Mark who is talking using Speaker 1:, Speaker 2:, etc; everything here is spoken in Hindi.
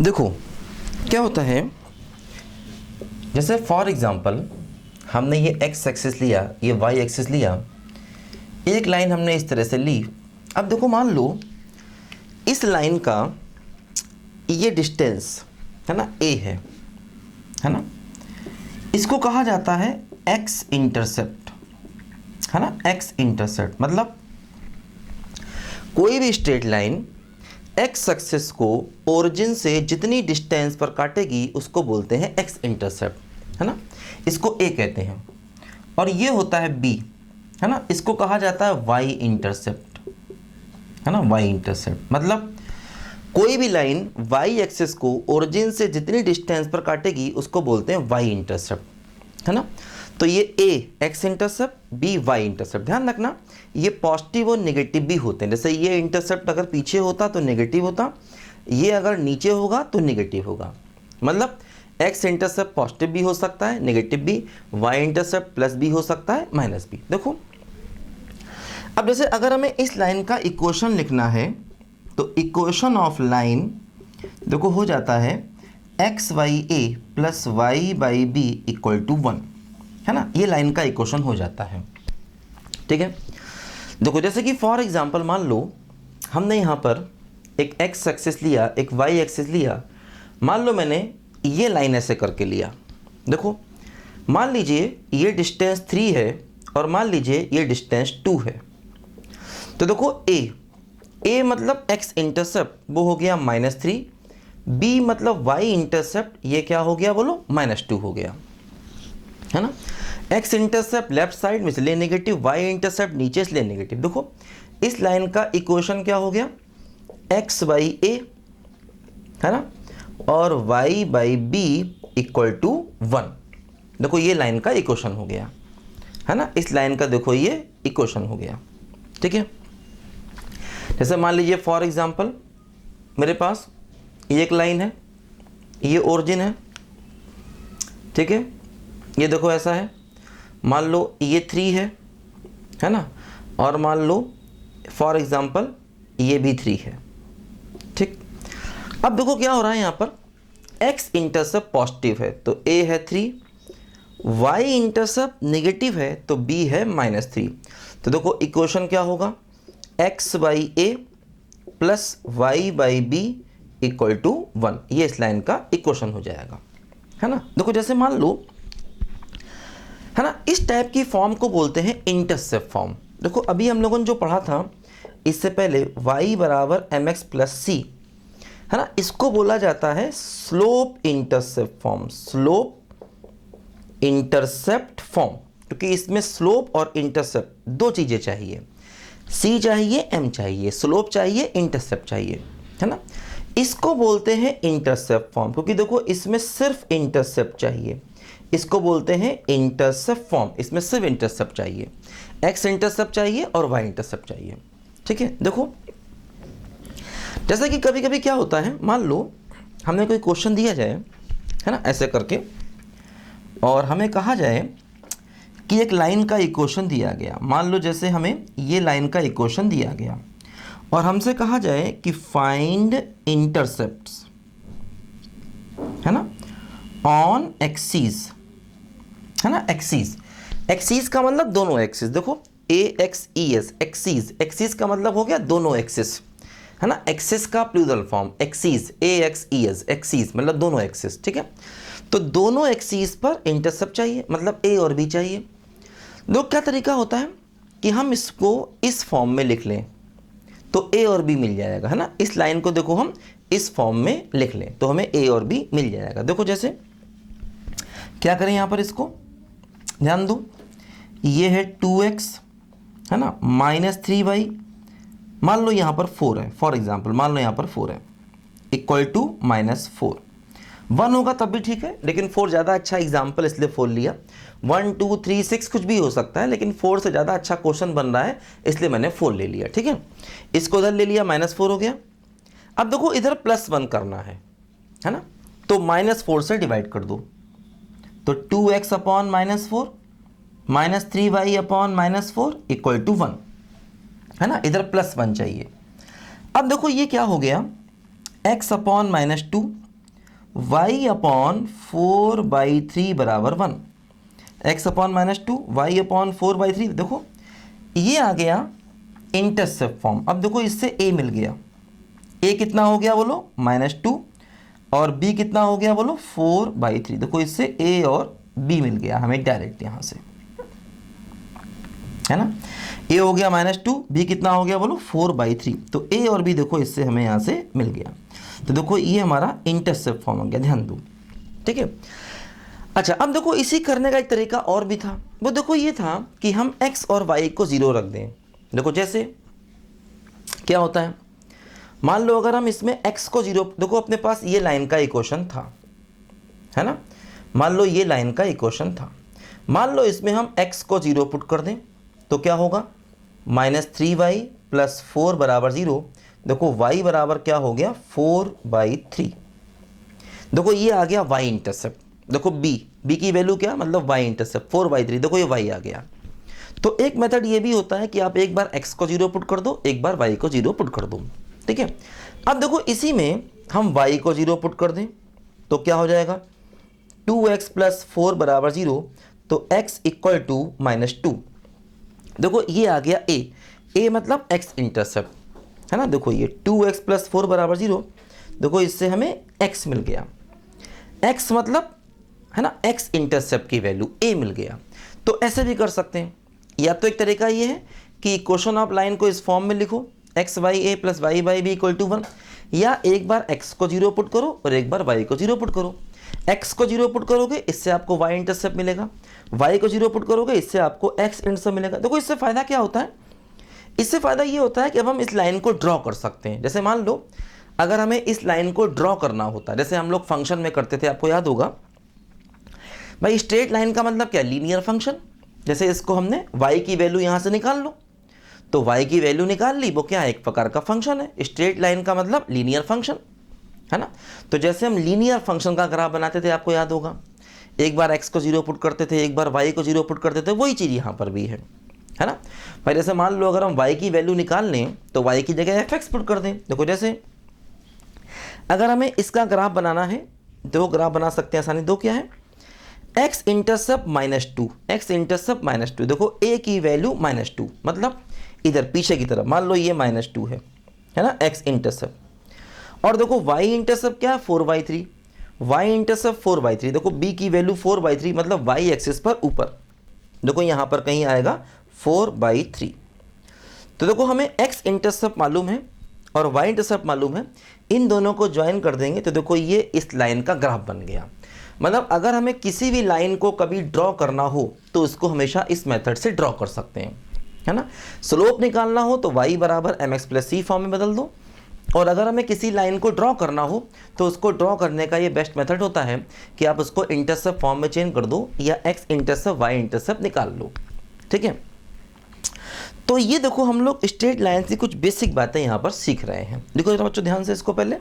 Speaker 1: देखो क्या होता है, जैसे फॉर एग्जांपल हमने ये एक्स एक्सिस लिया, ये वाई एक्सिस लिया, एक लाइन हमने इस तरह से ली। अब देखो मान लो इस लाइन का ये डिस्टेंस है ना ए है ना, इसको कहा जाता है एक्स इंटरसेप्ट, है ना। एक्स इंटरसेप्ट मतलब कोई भी स्ट्रेट लाइन एक्स एक्सिस को ओरिजिन से जितनी डिस्टेंस पर काटेगी उसको बोलते हैं एक्स इंटरसेप्ट, है ना। इसको ए कहते हैं। और ये होता है बी, है ना, इसको कहा जाता है वाई इंटरसेप्ट, है ना। वाई इंटरसेप्ट मतलब कोई भी लाइन वाई एक्सिस को ओरिजिन से जितनी डिस्टेंस पर काटेगी उसको बोलते हैं वाई इंटरसेप्ट, है ना। तो ये A X intercept, B Y intercept. ध्यान रखना ये पॉजिटिव और नेगेटिव भी होते हैं। जैसे ये इंटरसेप्ट अगर पीछे होता तो नेगेटिव होता, ये अगर नीचे होगा तो नेगेटिव होगा। मतलब एक्स इंटरसेप्ट पॉजिटिव भी हो सकता है, नेगेटिव भी, वाई इंटरसेप्ट प्लस भी हो सकता है, माइनस भी। देखो अब जैसे अगर हमें इस लाइन का इक्वेशन लिखना है तो इक्वेशन ऑफ लाइन देखो हो जाता है x y a plus y by b equal to 1, है ना। ये लाइन का इक्वेशन हो जाता है, ठीक है। देखो जैसे कि फॉर एग्जांपल मान लो हमने यहाँ पर एक एक्स एक्सिस लिया, एक वाई एक्सिस लिया। मान लो मैंने ये लाइन ऐसे करके लिया। देखो मान लीजिए ये डिस्टेंस 3 है और मान लीजिए ये डिस्टेंस 2 है। तो देखो ए मतलब एक्स इंटरसेप्ट वो हो गया -3, बी मतलब वाई इंटरसेप्ट ये क्या हो गया बोलो -2 हो गया, है ना। एक्स इंटरसेप्ट लेफ्ट साइड में इसलिए नेगेटिव, वाई इंटरसेप्ट नीचे इसलिए नेगेटिव। देखो इस लाइन का इक्वेशन क्या हो गया, एक्स बाई ए, है ना, और y by b equal to 1। देखो ये लाइन का इक्वेशन हो गया, है ना। इस लाइन का देखो ये इक्वेशन हो गया, ठीक है। जैसे मान लीजिए फॉर एग्जांपल मेरे पास ये एक लाइन है, ये ओरिजिन है, ठीक है। ये देखो ऐसा है, मान लो ये 3 है ना, और मान लो फॉर एग्जांपल ये भी 3 है, ठीक। अब देखो क्या हो रहा है यहाँ पर, एक्स इंटरसेप्ट पॉजिटिव है तो ए है 3, वाई इंटरसेप्ट नेगेटिव है तो बी है -3। तो देखो इक्वेशन क्या होगा, x by a plus y by b equal to 1। ये इस लाइन का इक्वेशन हो जाएगा, है ना। देखो जैसे मान लो, है ना, इस टाइप की फॉर्म को बोलते हैं इंटरसेप्ट फॉर्म। देखो अभी हम लोगों ने जो पढ़ा था इससे पहले y बराबर mx प्लस सी, है ना, इसको बोला जाता है slope intercept form. Slope intercept form क्योंकि इसमें स्लोप और इंटरसेप्ट दो चीज़ें चाहिए, c चाहिए, m चाहिए, स्लोप चाहिए, इंटरसेप्ट चाहिए, है ना। इसको बोलते हैं इंटरसेप्ट फॉर्म क्योंकि देखो इसमें सिर्फ इंटरसेप्ट चाहिए। इसको बोलते हैं इंटरसेप्ट फॉर्म, इसमें सिर्फ इंटरसेप्ट चाहिए, एक्स इंटरसेप्ट चाहिए और वाई इंटरसेप्ट चाहिए, ठीक है। देखो जैसे कि कभी कभी क्या होता है, मान लो हमने कोई क्वेश्चन दिया जाए, है ना, ऐसे करके, और हमें कहा जाए कि एक लाइन का इक्वेशन दिया गया। मान लो जैसे हमें ये लाइन का इक्वेशन दिया गया और हमसे कहा जाए कि फाइंड इंटरसेप्ट्स, है ना, ऑन एक्सिस, है ना। एक्सिस का मतलब दोनों एक्सिस। देखो ए एक्स ई एस, एक्सिस का मतलब हो गया दोनों एक्सिस, है ना। एक्सिस का प्लूरल फॉर्म एक्सिस, ए एक्स ई एस, एक्सिस मतलब दोनों एक्सिस, ठीक है। तो दोनों एक्सिस पर इंटरसेप्ट चाहिए, मतलब ए और बी चाहिए। दो क्या तरीका होता है कि हम इसको इस फॉर्म में लिख लें तो ए और बी मिल जाएगा, है ना। इस लाइन को देखो हम इस फॉर्म में लिख लें तो हमें ए और बी मिल जाएगा। देखो जैसे क्या करें यहाँ पर, इसको ध्यान दो, ये है 2x, है ना, -3y, मान लो यहाँ पर 4 है, फॉर एग्जांपल मान लो यहाँ पर 4 है, इक्वल टू -4। 1 होगा तब भी ठीक है, लेकिन 4 ज़्यादा अच्छा एग्जाम्पल इसलिए 4 लिया। 1 2 3 6 कुछ भी हो सकता है, लेकिन 4 से ज़्यादा अच्छा क्वेश्चन बन रहा है इसलिए मैंने 4 ले लिया, ठीक है। इसको इधर ले लिया, -4 हो गया। अब देखो इधर +1 करना है ना, तो -4 से डिवाइड कर दो, तो 2x upon -4 -3y upon -4 equal to 1, है ना। इधर +1 चाहिए। अब देखो ये क्या हो गया, x अपॉन -2 y अपॉन 4/3 बराबर 1, x अपॉन -2 y अपॉन 4/3। देखो ये आ गया इंटरसेप्ट फॉर्म। अब देखो इससे a मिल गया, a कितना हो गया बोलो -2 और b कितना हो गया बोलो 4/3। देखो इससे a और b मिल गया हमें डायरेक्ट यहाँ से, है ना। a हो गया -2, b कितना हो गया बोलो 4/3। तो a और b देखो इससे हमें यहाँ से मिल गया। तो देखो ये हमारा इंटरसेप्ट फॉर्म हो गया, ध्यान दो, ठीक है। अच्छा अब देखो इसी करने का एक तरीका और भी था। वो देखो ये था कि हम x और y को 0 रख दें। देखो जैसे क्या होता है, मान लो अगर हम इसमें x को 0, देखो अपने पास ये लाइन का इक्वेशन था, है ना। मान लो ये लाइन का इक्वेशन था, मान लो इसमें हम x को 0 पुट कर दें तो क्या होगा -3y + 4 बराबर 0। देखो y बराबर क्या हो गया 4/3। देखो ये आ गया y इंटरसेप्ट। देखो b की वैल्यू क्या मतलब y इंटरसेप्ट 4/3। देखो ये y आ गया। तो एक मेथड ये भी होता है कि आप एक बार x को 0 पुट कर दो, एक बार y को 0 पुट कर दो, ठीक है। अब देखो इसी में हम y को 0 पुट कर दें तो क्या हो जाएगा 2x + 4 बराबर 0। तो x = -2। देखो ये आ गया a मतलब x इंटरसेप्ट, है ना। देखो ये 2x + 4 बराबर 0। देखो इससे हमें x मिल गया, x मतलब है ना x इंटरसेप्ट की वैल्यू a मिल गया। तो ऐसे भी कर सकते हैं, या तो एक तरीका ये है कि इक्वेशन ऑफ लाइन को इस फॉर्म में लिखो x/a + y/b = 1, या एक बार x को 0 पुट करो और एक बार y को 0 पुट करो। x को 0 पुट करोगे इससे आपको y इंटरसेप्ट मिलेगा, y को 0 पुट करोगे इससे आपको x इंटरसेप्ट मिलेगा। देखो इससे फ़ायदा क्या होता है, इससे फ़ायदा ये होता है कि अब हम इस लाइन को ड्रॉ कर सकते हैं। जैसे मान लो अगर हमें इस लाइन को ड्रॉ करना होता, जैसे हम लोग फंक्शन में करते थे, आपको याद होगा भाई स्ट्रेट लाइन का मतलब क्या लीनियर फंक्शन। जैसे इसको हमने y की वैल्यू यहाँ से निकाल लो, तो y की वैल्यू निकाल ली, वो क्या है एक प्रकार का फंक्शन है। स्ट्रेट लाइन का मतलब लीनियर फंक्शन, है ना। तो जैसे हम लीनियर फंक्शन का ग्राफ बनाते थे, आपको याद होगा, एक बार x को 0 पुट करते थे, एक बार y को 0 पुट करते थे, वही चीज़ यहाँ पर भी है ना भाई। जैसे मान लो अगर हम y की वैल्यू निकाल लें तो y की जगह fx पुट कर दें। देखो जैसे अगर हमें इसका ग्राफ बनाना है, दो ग्राफ बना सकते हैं आसानी। दो क्या है x इंटरसेप्ट -2, x इंटरसेप्ट -2। देखो a की वैल्यू -2 मतलब इधर पीछे की तरफ, मान लो ये -2 है ना x इंटरसेप्ट। और देखो y इंटरसेप्ट क्या है 4/3, y इंटरसेप्ट 4/3। देखो b की वैल्यू 4/3 मतलब y एक्सिस पर ऊपर, देखो यहाँ पर कहीं आएगा 4/3। तो देखो हमें x इंटरसेप्ट मालूम है और y इंटरसेप्ट मालूम है, इन दोनों को ज्वाइन कर देंगे तो देखो ये इस लाइन का ग्राफ बन गया। मतलब अगर हमें किसी भी लाइन को कभी ड्रॉ करना हो तो इसको हमेशा इस मेथड से ड्रॉ कर सकते हैं, है ना। स्लोप निकालना हो तो y = mx + c फॉर्म में बदल दो, और अगर हमें किसी लाइन को ड्रॉ करना हो तो उसको ड्रॉ करने का ये बेस्ट मेथड होता है कि आप उसको इंटरसेप्ट फॉर्म में चेंज कर दो या x इंटरसेप्ट y इंटरसेप्ट निकाल लो, ठीक है। तो ये देखो हम लोग स्ट्रेट लाइन की कुछ बेसिक बातें यहाँ पर सीख रहे हैं। देखो जरा बच्चों ध्यान से इसको पहले